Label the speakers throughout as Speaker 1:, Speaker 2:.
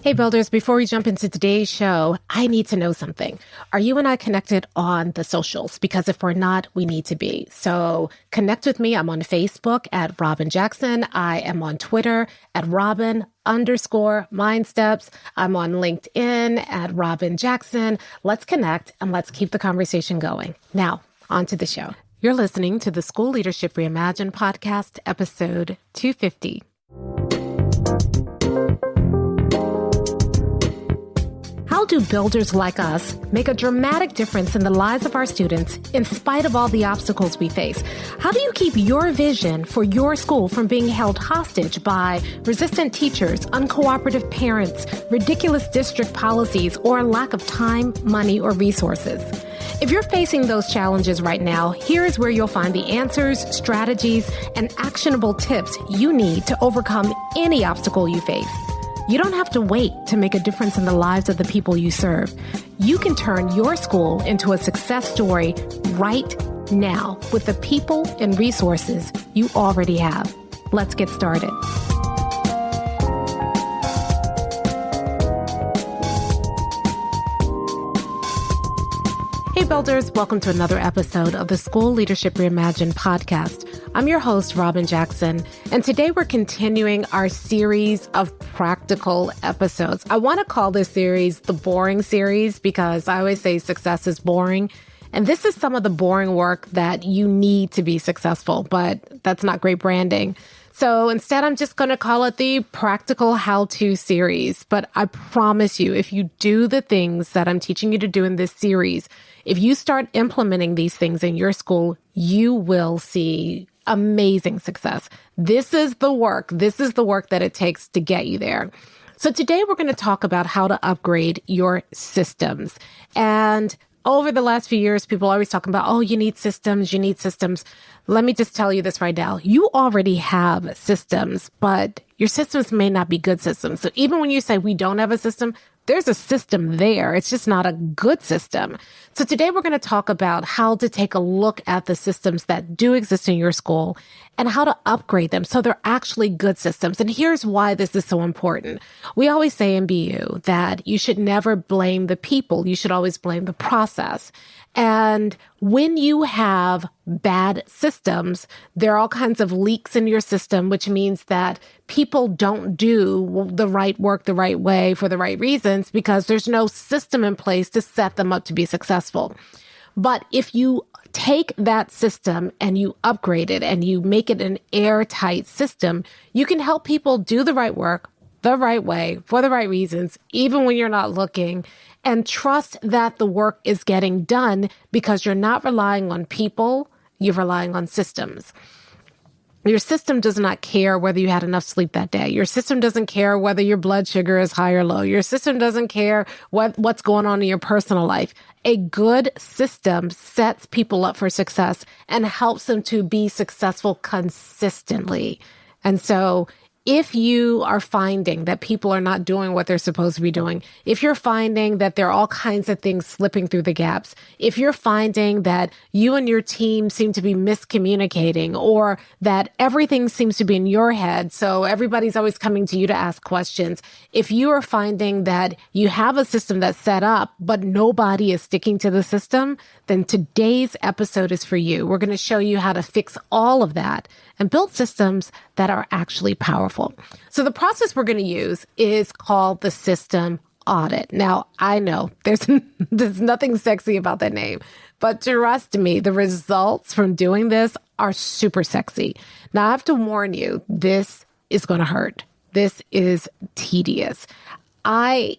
Speaker 1: Hey builders, before we jump into today's show, I need to know something. Are you and I connected on the socials? Because if we're not, we need to be. So connect with me. I'm on Facebook at Robin Jackson. I am on Twitter at Robin_MindSteps. I'm on LinkedIn at Robin Jackson. Let's connect and let's keep the conversation going. Now, on to the show. You're listening to the School Leadership Reimagined podcast, episode 250. How do builders like us make a dramatic difference in the lives of our students in spite of all the obstacles we face? How do you keep your vision for your school from being held hostage by resistant teachers, uncooperative parents, ridiculous district policies, or lack of time, money, or resources? If you're facing those challenges right now, here is where you'll find the answers, strategies, and actionable tips you need to overcome any obstacle you face. You don't have to wait to make a difference in the lives of the people you serve. You can turn your school into a success story right now with the people and resources you already have. Let's get started. Hey builders, welcome to another episode of the School Leadership Reimagined podcast. I'm your host, Robin Jackson, and today we're continuing our series of practical episodes. I want to call this series the boring series because I always say success is boring. And this is some of the boring work that you need to be successful, but that's not great branding. So instead, I'm just going to call it the practical how-to series. But I promise you, if you do the things that I'm teaching you to do in this series, if you start implementing these things in your school, you will see amazing success. This is the work. This is the work that it takes to get you there. So today we're going to talk about how to upgrade your systems. And over the last few years, people are always talking about, oh, you need systems, you need systems. Let me just tell you this right now. You already have systems, but your systems may not be good systems. So even when you say we don't have a system, there's a system there. It's just not a good system. So today we're going to talk about how to take a look at the systems that do exist in your school and how to upgrade them so they're actually good systems. And here's why this is so important. We always say in BU that you should never blame the people. You should always blame the process. And when you have bad systems, there are all kinds of leaks in your system, which means that people don't do the right work the right way for the right reasons because there's no system in place to set them up to be successful. But if you take that system and you upgrade it and you make it an airtight system, you can help people do the right work the right way for the right reasons, even when you're not looking, and trust that the work is getting done because you're not relying on people, you're relying on systems. Your system does not care whether you had enough sleep that day. Your system doesn't care whether your blood sugar is high or low. Your system doesn't care what's going on in your personal life. A good system sets people up for success and helps them to be successful consistently. And so if you are finding that people are not doing what they're supposed to be doing, if you're finding that there are all kinds of things slipping through the gaps, if you're finding that you and your team seem to be miscommunicating or that everything seems to be in your head, so everybody's always coming to you to ask questions, if you are finding that you have a system that's set up, but nobody is sticking to the system, then today's episode is for you. We're going to show you how to fix all of that and build systems that are actually powerful. So the process we're going to use is called the system audit. Now, I know there's nothing sexy about that name, but trust me, the results from doing this are super sexy. Now, I have to warn you, this is going to hurt. This is tedious. I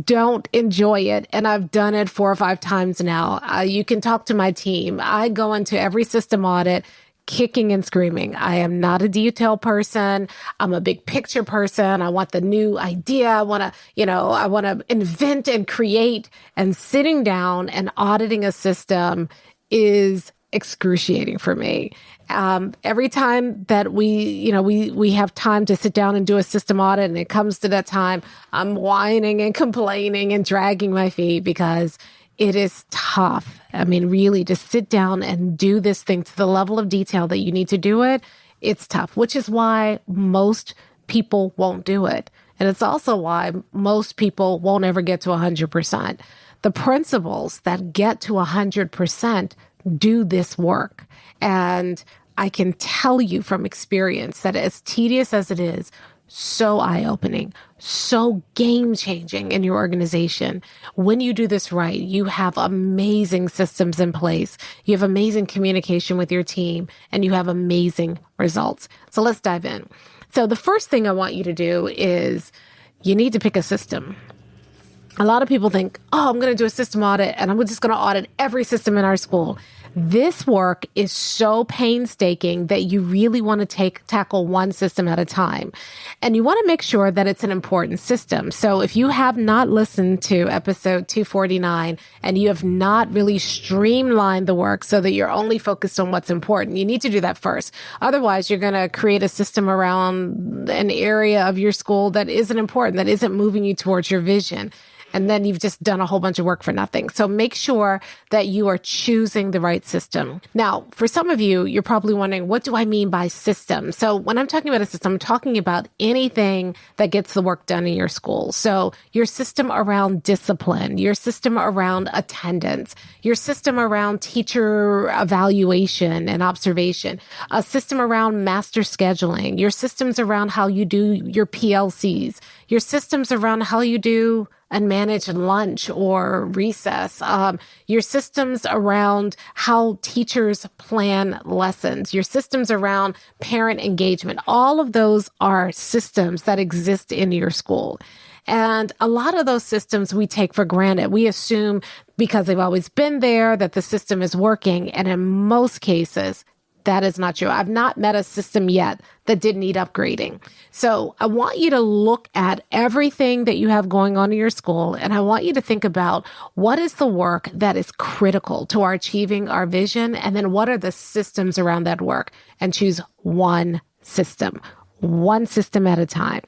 Speaker 1: don't enjoy it, and I've done it 4 or 5 times now. You can talk to my team. I go into every system audit kicking and screaming. I am not a detail person. I'm a big picture person. I want the new idea. I want to invent and create, and sitting down and auditing a system is excruciating for me. Every time that we have time to sit down and do a system audit and it comes to that time, I'm whining and complaining and dragging my feet because it is tough. I mean, really, to sit down and do this thing to the level of detail that you need to do it, it's tough, which is why most people won't do it. And it's also why most people won't ever get to 100%. The principals that get to 100% do this work. And I can tell you from experience that as tedious as it is, so eye-opening, so game-changing in your organization. When you do this right, you have amazing systems in place. You have amazing communication with your team, and you have amazing results. So let's dive in. So the first thing I want you to do is you need to pick a system. A lot of people think, oh, I'm going to do a system audit and I'm just going to audit every system in our school. This work is so painstaking that you really want to tackle one system at a time. And you want to make sure that it's an important system. So if you have not listened to episode 249 and you have not really streamlined the work so that you're only focused on what's important, you need to do that first. Otherwise, you're going to create a system around an area of your school that isn't important, that isn't moving you towards your vision. And then you've just done a whole bunch of work for nothing. So make sure that you are choosing the right system. Now, for some of you, you're probably wondering, what do I mean by system? So when I'm talking about a system, I'm talking about anything that gets the work done in your school. So your system around discipline, your system around attendance, your system around teacher evaluation and observation, a system around master scheduling, your systems around how you do your PLCs, your systems around how you do and manage lunch or recess, your systems around how teachers plan lessons, your systems around parent engagement. All of those are systems that exist in your school. And a lot of those systems we take for granted. We assume because they've always been there that the system is working. And in most cases, that is not true. I've not met a system yet that didn't need upgrading. So I want you to look at everything that you have going on in your school, and I want you to think about what is the work that is critical to our achieving our vision, and then what are the systems around that work, and choose one system at a time.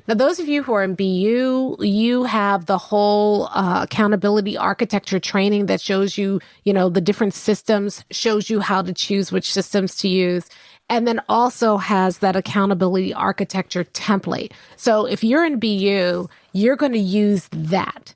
Speaker 1: Now, those of you who are in BU, you have the whole accountability architecture training that shows you, the different systems, shows you how to choose which systems to use, and then also has that accountability architecture template. So if you're in BU, you're going to use that.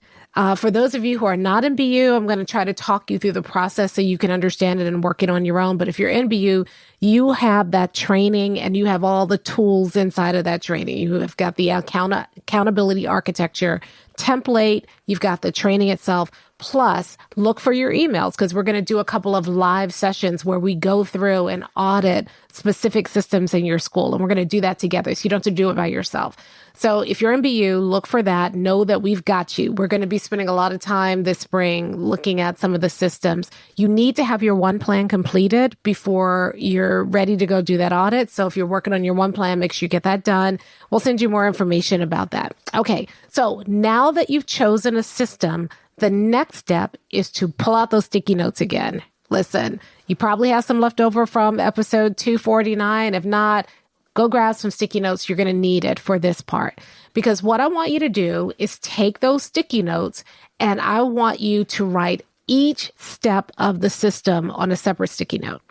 Speaker 1: For those of you who are not in BU, I'm going to try to talk you through the process so you can understand it and work it on your own. But if you're in BU, you have that training and you have all the tools inside of that training. You have got the accountability architecture template. You've got the training itself. Plus, look for your emails because we're going to do a couple of live sessions where we go through and audit specific systems in your school. And we're going to do that together. So you don't have to do it by yourself. So if you're in BU, look for that. Know that we've got you. We're going to be spending a lot of time this spring looking at some of the systems. You need to have your one plan completed before you're ready to go do that audit. So if you're working on your one plan, make sure you get that done. We'll send you more information about that. Okay. So now that you've chosen a system, the next step is to pull out those sticky notes again. Listen, you probably have some left over from episode 249. If not, go grab some sticky notes. You're going to need it for this part. Because what I want you to do is take those sticky notes and I want you to write each step of the system on a separate sticky note.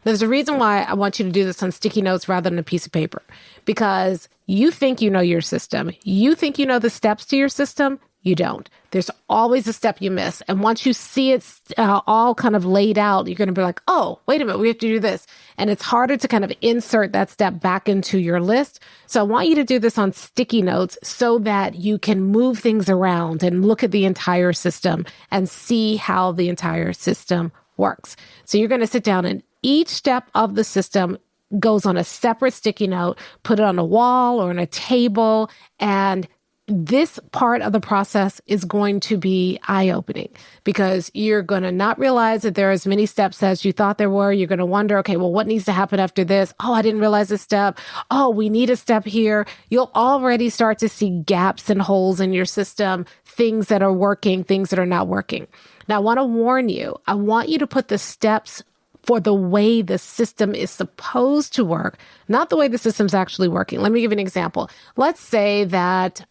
Speaker 1: There's a reason why I want you to do this on sticky notes rather than a piece of paper. Because you think you know your system. You think you know the steps to your system. You don't. There's always a step you miss. And once you see it all kind of laid out, you're going to be like, oh, wait a minute, we have to do this. And it's harder to kind of insert that step back into your list. So I want you to do this on sticky notes so that you can move things around and look at the entire system and see how the entire system works. So you're going to sit down and each step of the system goes on a separate sticky note, put it on a wall or on a table, and this part of the process is going to be eye-opening because you're going to not realize that there are as many steps as you thought there were. You're going to wonder, okay, well, what needs to happen after this? Oh, I didn't realize this step. Oh, we need a step here. You'll already start to see gaps and holes in your system, things that are working, things that are not working. Now, I want to warn you. I want you to put the steps for the way the system is supposed to work, not the way the system's actually working. Let me give you an example. Let's say that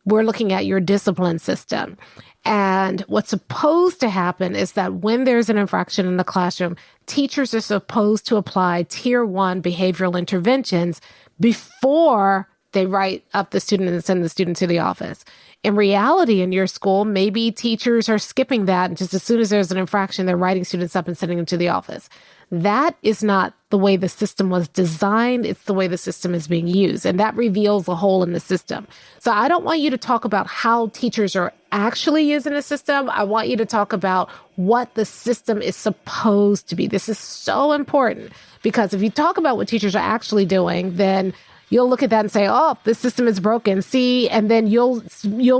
Speaker 1: we're looking at your discipline system. And what's supposed to happen is that when there's an infraction in the classroom, teachers are supposed to apply tier 1 behavioral interventions before they write up the student and send the student to the office. In reality, in your school, maybe teachers are skipping that. And just as soon as there's an infraction, they're writing students up and sending them to the office. That is not the way the system was designed. It's the way the system is being used. And that reveals a hole in the system. So I don't want you to talk about how teachers are actually using the system. I want you to talk about what the system is supposed to be. This is so important because if you talk about what teachers are actually doing, then you'll look at that and say, oh, this system is broken. See, and then you'll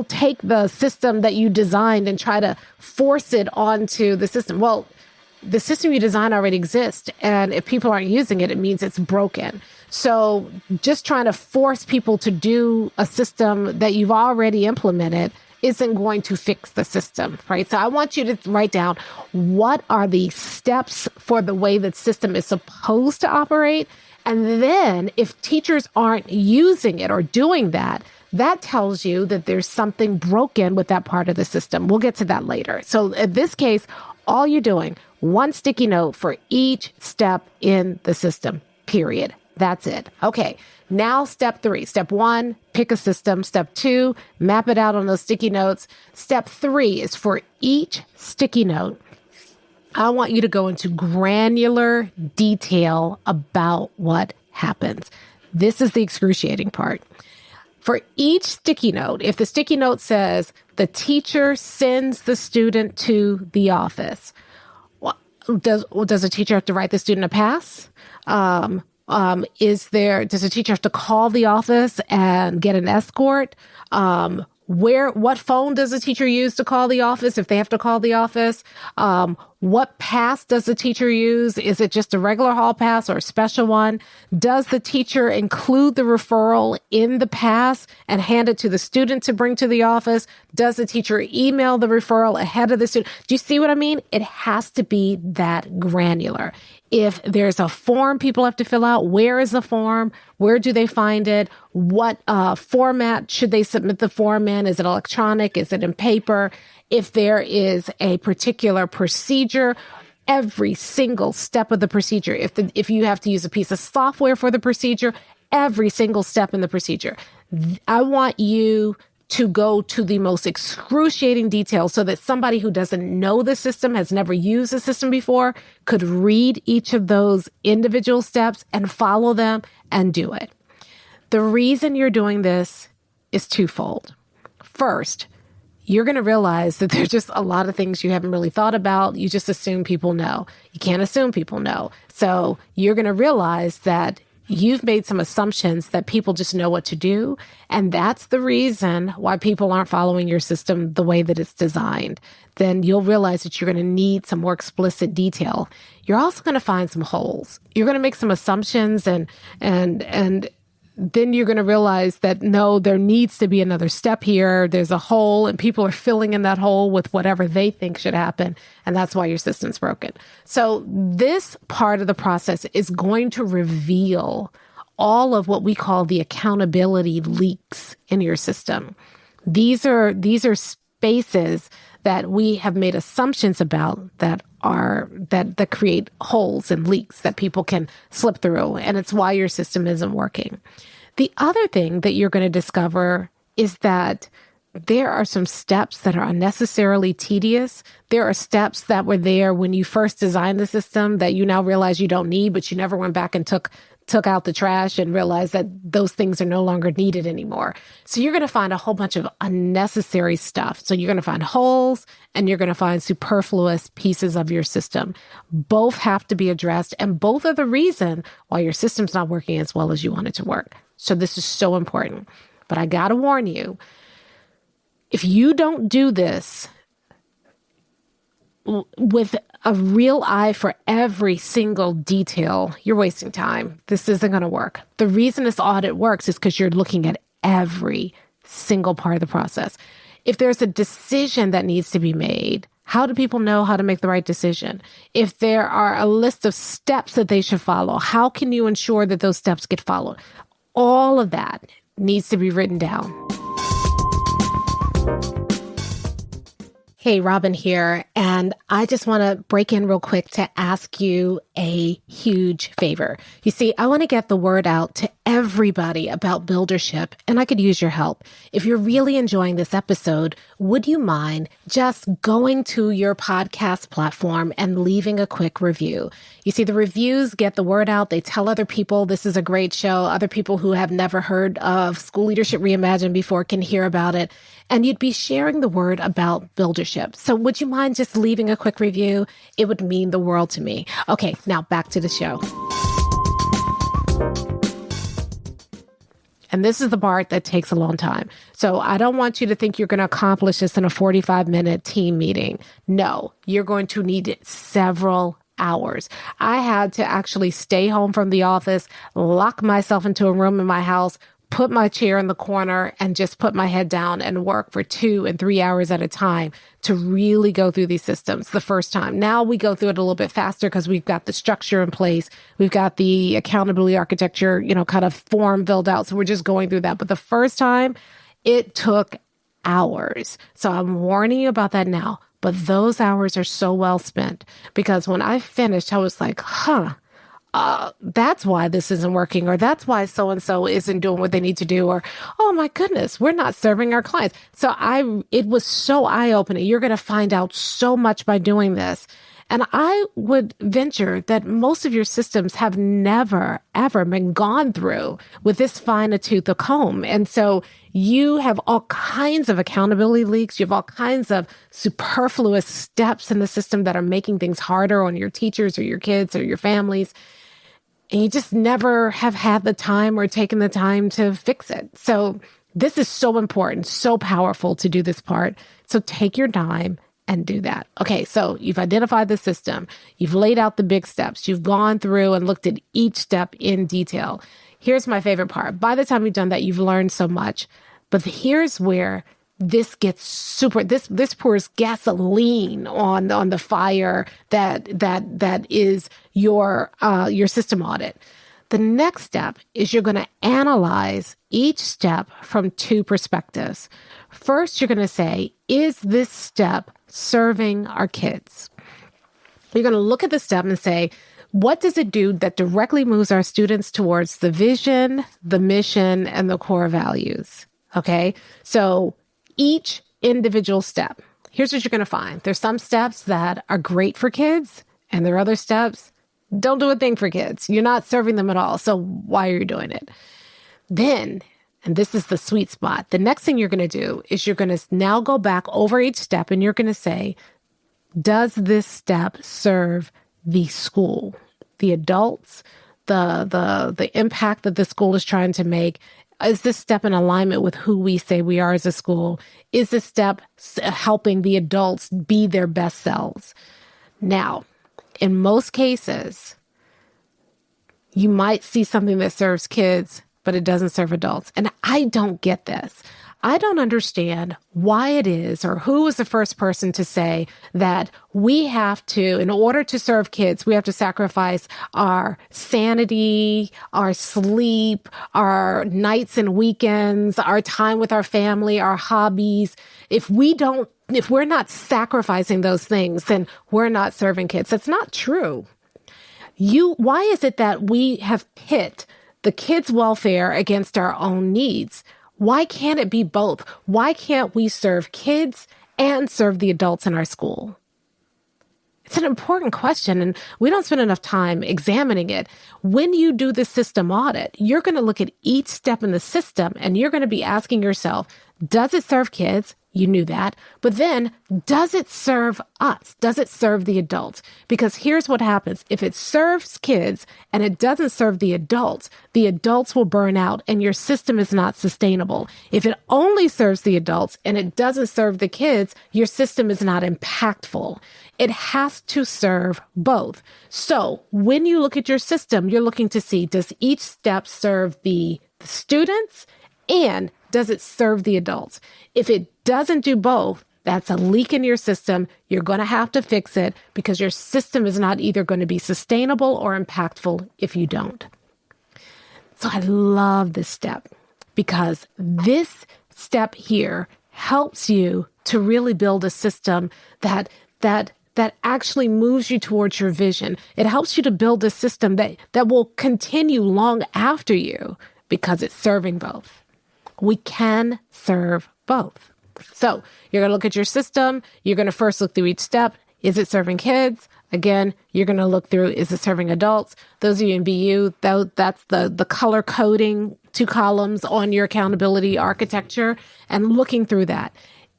Speaker 1: take the system that you designed and try to force it onto the system. Well, the system you designed already exists. And if people aren't using it, it means it's broken. So just trying to force people to do a system that you've already implemented isn't going to fix the system, right? So I want you to write down what are the steps for the way that system is supposed to operate. And then if teachers aren't using it or doing that, that tells you that there's something broken with that part of the system. We'll get to that later. So in this case, all you're doing, one sticky note for each step in the system, period. That's it. Okay. Now, step 3. Step 1, pick a system. Step 2, map it out on those sticky notes. Step 3 is for each sticky note, I want you to go into granular detail about what happens. This is the excruciating part. For each sticky note, if the sticky note says the teacher sends the student to the office, does a teacher have to write the student a pass? Does a teacher have to call the office and get an escort? What phone does a teacher use to call the office if they have to call the office? What pass does the teacher use? Is it just a regular hall pass or a special one? Does the teacher include the referral in the pass and hand it to the student to bring to the office? Does the teacher email the referral ahead of the student? Do you see what I mean? It has to be that granular. If there's a form people have to fill out, where is the form? Where do they find it? What format should they submit the form in? Is it electronic? Is it in paper? If there is a particular procedure, every single step of the procedure. If you have to use a piece of software for the procedure, every single step in the procedure. I want you to go to the most excruciating detail so that somebody who doesn't know the system, has never used the system before, could read each of those individual steps and follow them and do it. The reason you're doing this is twofold. First, you're going to realize that there's just a lot of things you haven't really thought about. You just assume people know. You can't assume people know. So you're going to realize that you've made some assumptions that people just know what to do. And that's the reason why people aren't following your system the way that it's designed. Then you'll realize that you're going to need some more explicit detail. You're also going to find some holes. You're going to make some assumptions and then you're going to realize that, no, there needs to be another step here. There's a hole and people are filling in that hole with whatever they think should happen. And that's why your system's broken. So this part of the process is going to reveal all of what we call the accountability leaks in your system. These are spaces that we have made assumptions about that create holes and leaks that people can slip through. And it's why your system isn't working. The other thing that you're going to discover is that there are some steps that are unnecessarily tedious. There are steps that were there when you first designed the system that you now realize you don't need, but you never went back and took out the trash and realized that those things are no longer needed anymore. So you're going to find a whole bunch of unnecessary stuff. So you're going to find holes and you're going to find superfluous pieces of your system. Both have to be addressed, and both are the reason why your system's not working as well as you want it to work. So this is so important. But I got to warn you, if you don't do this with a real eye for every single detail, you're wasting time. This isn't going to work. The reason this audit works is because you're looking at every single part of the process. If there's a decision that needs to be made, how do people know how to make the right decision? If there are a list of steps that they should follow, how can you ensure that those steps get followed? All of that needs to be written down. Hey, Robin here, and I just want to break in real quick to ask you a huge favor. You see, I want to get the word out to everybody about buildership, and I could use your help. If you're really enjoying this episode, would you mind just going to your podcast platform and leaving a quick review? You see, the reviews get the word out. They tell other people this is a great show. Other people who have never heard of School Leadership Reimagined before can hear about it. And you'd be sharing the word about buildership. So would you mind just leaving a quick review? It would mean the world to me. Okay, now back to the show. And this is the part that takes a long time. So I don't want you to think you're going to accomplish this in a 45-minute team meeting. No, you're going to need several hours. I had to actually stay home from the office, lock myself into a room in my house, put my chair in the corner, and just put my head down and work for 2 and 3 hours at a time to really go through these systems the first time. Now we go through it a little bit faster because we've got the structure in place. We've got the accountability architecture, kind of form filled out. So we're just going through that. But the first time, it took hours. So I'm warning you about that now. But those hours are so well spent, because when I finished, I was like, that's why this isn't working, or that's why so-and-so isn't doing what they need to do, or, oh my goodness, we're not serving our clients. So it was so eye-opening. You're going to find out so much by doing this. And I would venture that most of your systems have never, ever been gone through with this fine a tooth of comb. And so you have all kinds of accountability leaks. You have all kinds of superfluous steps in the system that are making things harder on your teachers or your kids or your families. And you just never have had the time or taken the time to fix it. So this is so important, so powerful to do this part. So take your time and do that. Okay, so you've identified the system. You've laid out the big steps. You've gone through and looked at each step in detail. Here's my favorite part. By the time you've done that, you've learned so much. But here's where this gets this pours gasoline on the fire that is your system audit. The next step is you're going to analyze each step from 2 perspectives. First, you're going to say, is this step serving our kids? You're going to look at the step and say, what does it do that directly moves our students towards the vision, the mission, and the core values? Okay, so each individual step, here's what you're going to find. There's some steps that are great for kids, and there are other steps, don't do a thing for kids. You're not serving them at all. So why are you doing it? Then, and this is the sweet spot, the next thing you're going to do is you're going to now go back over each step, and you're going to say, does this step serve the school, the adults, the impact that the school is trying to make? Is this step in alignment with who we say we are as a school? Is this step helping the adults be their best selves? Now, in most cases, you might see something that serves kids, but it doesn't serve adults. And I don't get this. I don't understand why it is, or who was the first person to say that we have to, in order to serve kids, we have to sacrifice our sanity, our sleep, our nights and weekends, our time with our family, our hobbies. If we're not sacrificing those things, then we're not serving kids. That's not true. Why is it that we have pit the kids' welfare against our own needs? Why can't it be both? Why can't we serve kids and serve the adults in our school? It's an important question, and we don't spend enough time examining it. When you do the system audit, you're going to look at each step in the system, and you're going to be asking yourself, does it serve kids? You knew that. But then, does it serve us? Does it serve the adults? Because here's what happens. If it serves kids and it doesn't serve the adults will burn out and your system is not sustainable. If it only serves the adults and it doesn't serve the kids, your system is not impactful. It has to serve both. So when you look at your system, you're looking to see, does each step serve the students and does it serve the adults? If it doesn't do both, that's a leak in your system. You're going to have to fix it because your system is not either going to be sustainable or impactful if you don't. So I love this step because this step here helps you to really build a system that actually moves you towards your vision. It helps you to build a system that will continue long after you because it's serving both. We can serve both. So you're going to look at your system. You're going to first look through each step. Is it serving kids? Again, you're going to look through, is it serving adults? Those of you in BU, that's the color coding 2 columns on your accountability architecture and looking through that.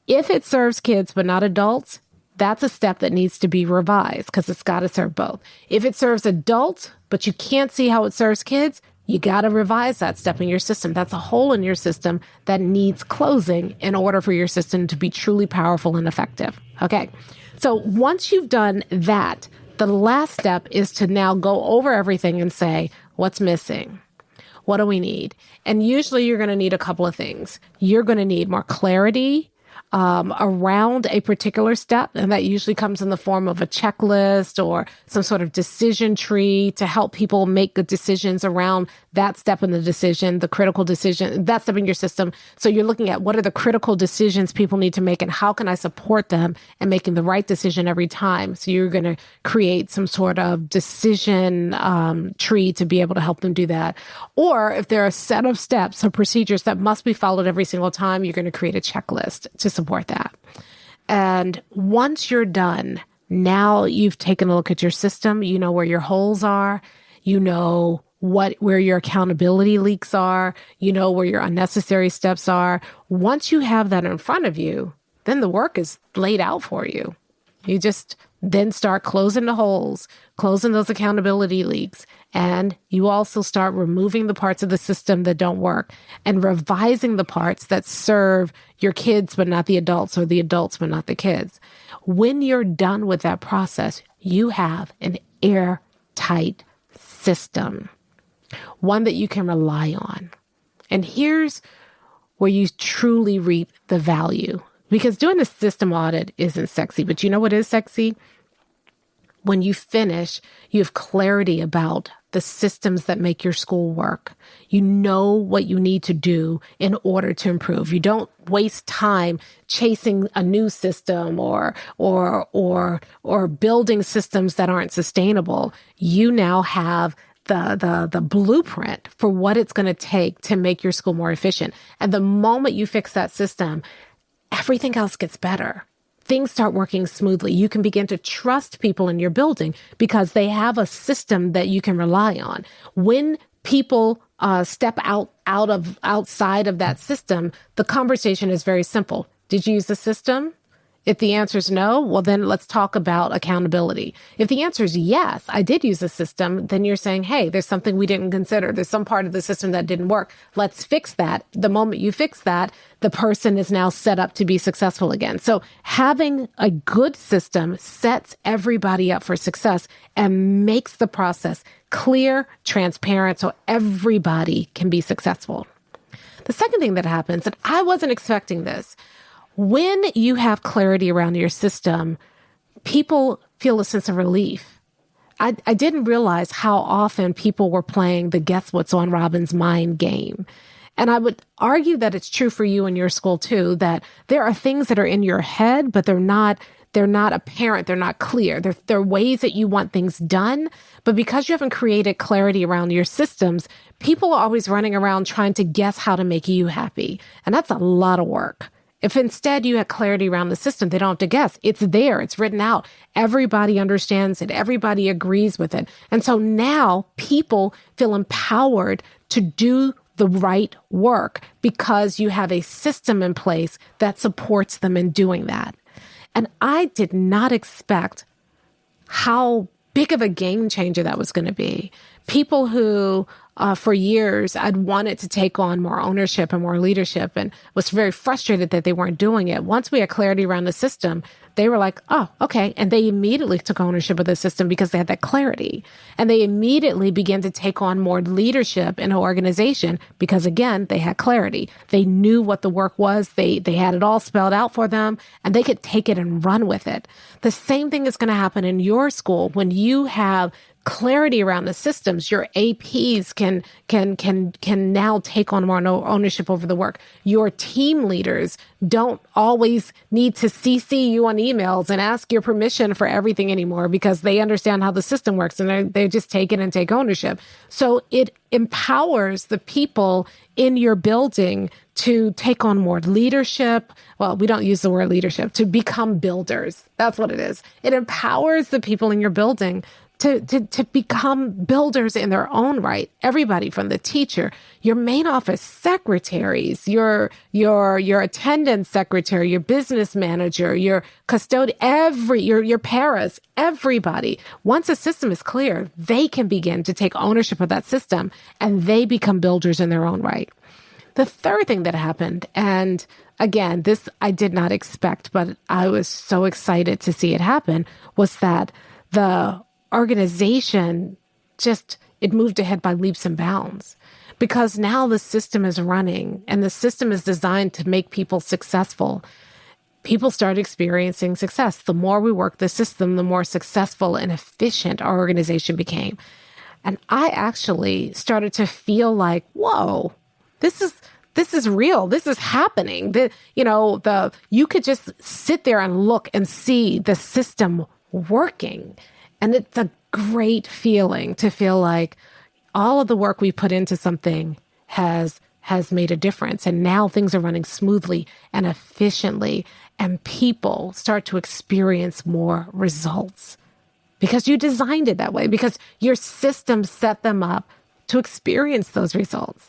Speaker 1: If it serves kids but not adults, that's a step that needs to be revised because it's got to serve both. If it serves adults, but you can't see how it serves kids, you got to revise that step in your system. That's a hole in your system that needs closing in order for your system to be truly powerful and effective. Okay. So once you've done that, the last step is to now go over everything and say, what's missing? What do we need? And usually you're going to need a couple of things. You're going to need more clarity around a particular step. And that usually comes in the form of a checklist or some sort of decision tree to help people make good decisions around that step in the decision, the critical decision, that step in your system. So you're looking at what are the critical decisions people need to make and how can I support them in making the right decision every time? So you're going to create some sort of decision tree to be able to help them do that. Or if there are a set of steps or procedures that must be followed every single time, you're going to create a checklist to support that. And once you're done, now you've taken a look at your system, you know where your holes are, you know where your accountability leaks are, you know where your unnecessary steps are. Once you have that in front of you, then the work is laid out for you. You just then start closing the holes, closing those accountability leaks, and you also start removing the parts of the system that don't work and revising the parts that serve your kids but not the adults or the adults but not the kids. When you're done with that process, you have an airtight system, one that you can rely on. And here's where you truly reap the value. Because doing a system audit isn't sexy, but you know what is sexy? When you finish, you have clarity about the systems that make your school work. You know what you need to do in order to improve. You don't waste time chasing a new system or building systems that aren't sustainable. You now have the blueprint for what it's going to take to make your school more efficient. And the moment you fix that system, everything else gets better. Things start working smoothly. You can begin to trust people in your building because they have a system that you can rely on. When people step outside of that system, the conversation is very simple. Did you use the system? If the answer is no, well, then let's talk about accountability. If the answer is yes, I did use the system, then you're saying, hey, there's something we didn't consider. There's some part of the system that didn't work. Let's fix that. The moment you fix that, the person is now set up to be successful again. So having a good system sets everybody up for success and makes the process clear, transparent, so everybody can be successful. The second thing that happens, and I wasn't expecting this, when you have clarity around your system, people feel a sense of relief. I didn't realize how often people were playing the guess what's on Robin's mind game. And I would argue that it's true for you in your school too, that there are things that are in your head, but they're not apparent. They're not clear. There are ways that you want things done, but because you haven't created clarity around your systems, people are always running around trying to guess how to make you happy. And that's a lot of work. If instead you had clarity around the system, they don't have to guess. It's there. It's written out. Everybody understands it. Everybody agrees with it. And so now people feel empowered to do the right work because you have a system in place that supports them in doing that. And I did not expect how big of a game changer that was going to be. People who for years I'd wanted to take on more ownership and more leadership and was very frustrated that they weren't doing it. Once we had clarity around the system, they were like, oh, okay. And they immediately took ownership of the system because they had that clarity. And they immediately began to take on more leadership in an organization because, again, they had clarity. They knew what the work was. They had it all spelled out for them, and they could take it and run with it. The same thing is going to happen in your school when you have clarity around the systems, your APs can now take on more ownership over the work. Your team leaders don't always need to CC you on emails and ask your permission for everything anymore because they understand how the system works and they just take it and take ownership. So it empowers the people in your building to take on more leadership. Well, we don't use the word leadership, to become builders. That's what it is. It empowers the people in your building to become builders in their own right. Everybody from the teacher, your main office secretaries, your attendance secretary, your business manager, your custodian, your paras, everybody. Once a system is clear, they can begin to take ownership of that system and they become builders in their own right. The third thing that happened, and again, this I did not expect, but I was so excited to see it happen, was that the organization it moved ahead by leaps and bounds because now the system is running and the system is designed to make people successful. People started experiencing success. The more we worked the system, the more successful and efficient our organization became. And I actually started to feel like, whoa, this is real. This is happening. You could just sit there and look and see the system working. And it's a great feeling to feel like all of the work we put into something has made a difference. And now things are running smoothly and efficiently, and people start to experience more results because you designed it that way, because your system set them up to experience those results.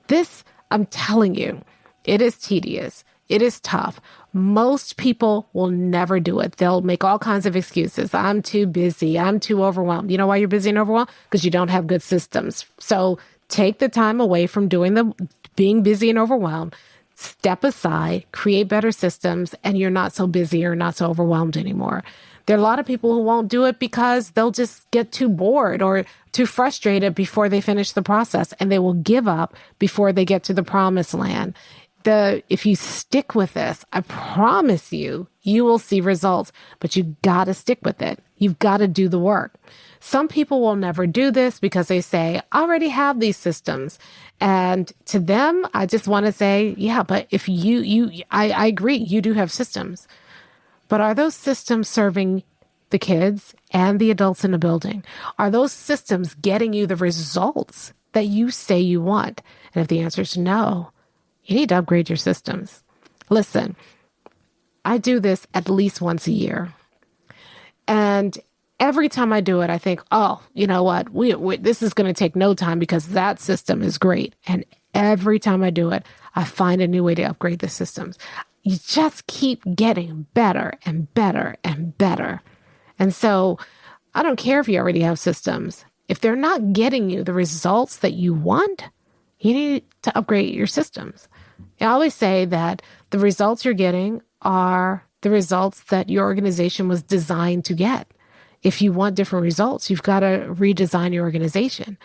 Speaker 1: This, I'm telling you, it is tedious. It is tough. Most people will never do it. They'll make all kinds of excuses. I'm too busy. I'm too overwhelmed. You know why you're busy and overwhelmed? Because you don't have good systems. So take the time away from being busy and overwhelmed. Step aside, create better systems, and you're not so busy or not so overwhelmed anymore. There are a lot of people who won't do it because they'll just get too bored or too frustrated before they finish the process, and they will give up before they get to the promised land. If you stick with this, I promise you will see results, but you got to stick with it. You've got to do the work. Some people will never do this because they say, I already have these systems. And to them, I just want to say, yeah, but if I agree, you do have systems. But are those systems serving the kids and the adults in the building? Are those systems getting you the results that you say you want? And if the answer is no, you need to upgrade your systems. Listen, I do this at least once a year. And every time I do it, I think, oh, you know what? This is going to take no time because that system is great. And every time I do it, I find a new way to upgrade the systems. You just keep getting better and better and better. And so I don't care if you already have systems. If they're not getting you the results that you want, you need to upgrade your systems. I always say that the results you're getting are the results that your organization was designed to get. If you want different results, you've got to redesign your organization.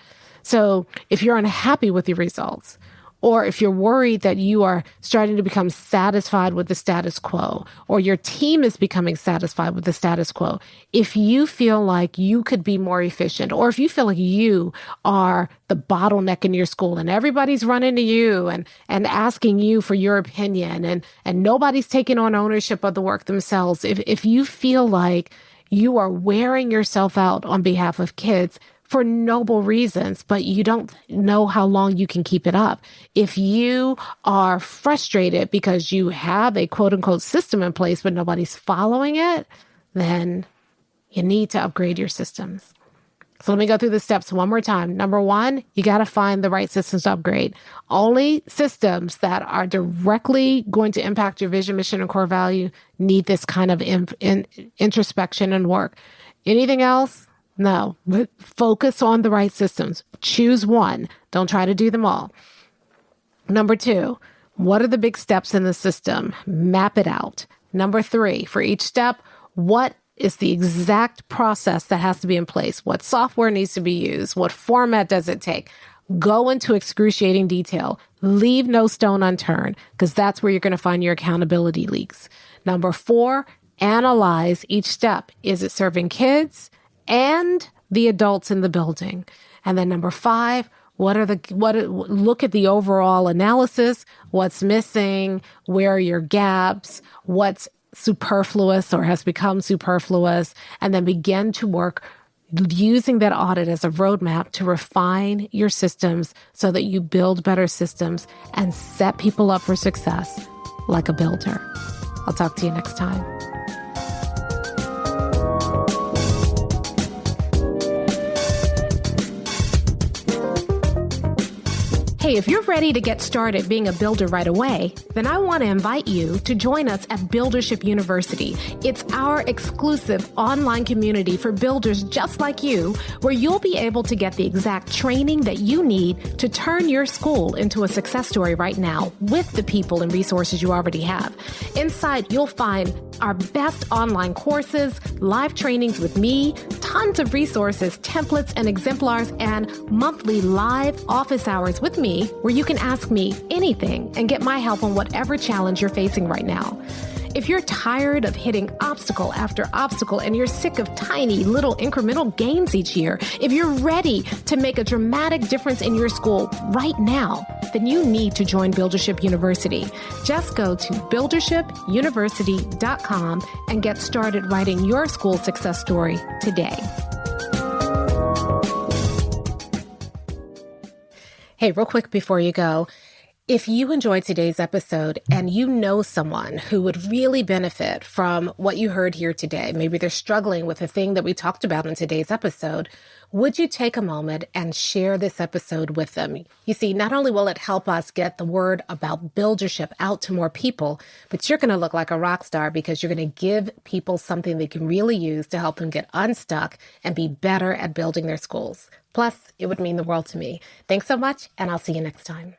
Speaker 1: So if you're unhappy with your results, or if you're worried that you are starting to become satisfied with the status quo, or your team is becoming satisfied with the status quo, if you feel like you could be more efficient, or if you feel like you are the bottleneck in your school and everybody's running to you and asking you for your opinion and nobody's taking on ownership of the work themselves, if you feel like you are wearing yourself out on behalf of kids for noble reasons, but you don't know how long you can keep it up. If you are frustrated because you have a quote unquote system in place, but nobody's following it, then you need to upgrade your systems. So let me go through the steps one more time. Number one, you got to find the right systems to upgrade. Only systems that are directly going to impact your vision, mission, and core value need this kind of introspection and work. Anything else? No. Focus on the right systems. Choose one. Don't try to do them all. Number two, what are the big steps in the system? Map it out. Number three, for each step, what is the exact process that has to be in place? What software needs to be used? What format does it take? Go into excruciating detail. Leave no stone unturned, because that's where you're going to find your accountability leaks. Number four, analyze each step. Is it serving kids and the adults in the building. And then number 5, look at the overall analysis, what's missing, where are your gaps, what's superfluous or has become superfluous, and then begin to work using that audit as a roadmap to refine your systems so that you build better systems and set people up for success like a builder. I'll talk to you next time. Hey, if you're ready to get started being a builder right away, then I want to invite you to join us at Buildership University. It's our exclusive online community for builders just like you, where you'll be able to get the exact training that you need to turn your school into a success story right now with the people and resources you already have. Inside, you'll find our best online courses, live trainings with me, tons of resources, templates, and exemplars, and monthly live office hours with me where you can ask me anything and get my help on whatever challenge you're facing right now. If you're tired of hitting obstacle after obstacle and you're sick of tiny little incremental gains each year, if you're ready to make a dramatic difference in your school right now, then you need to join Buildership University. Just go to buildershipuniversity.com and get started writing your school success story today. Hey, real quick before you go, if you enjoyed today's episode and you know someone who would really benefit from what you heard here today, maybe they're struggling with the thing that we talked about in today's episode, would you take a moment and share this episode with them? You see, not only will it help us get the word about buildership out to more people, but you're going to look like a rock star because you're going to give people something they can really use to help them get unstuck and be better at building their schools. Plus, it would mean the world to me. Thanks so much, and I'll see you next time.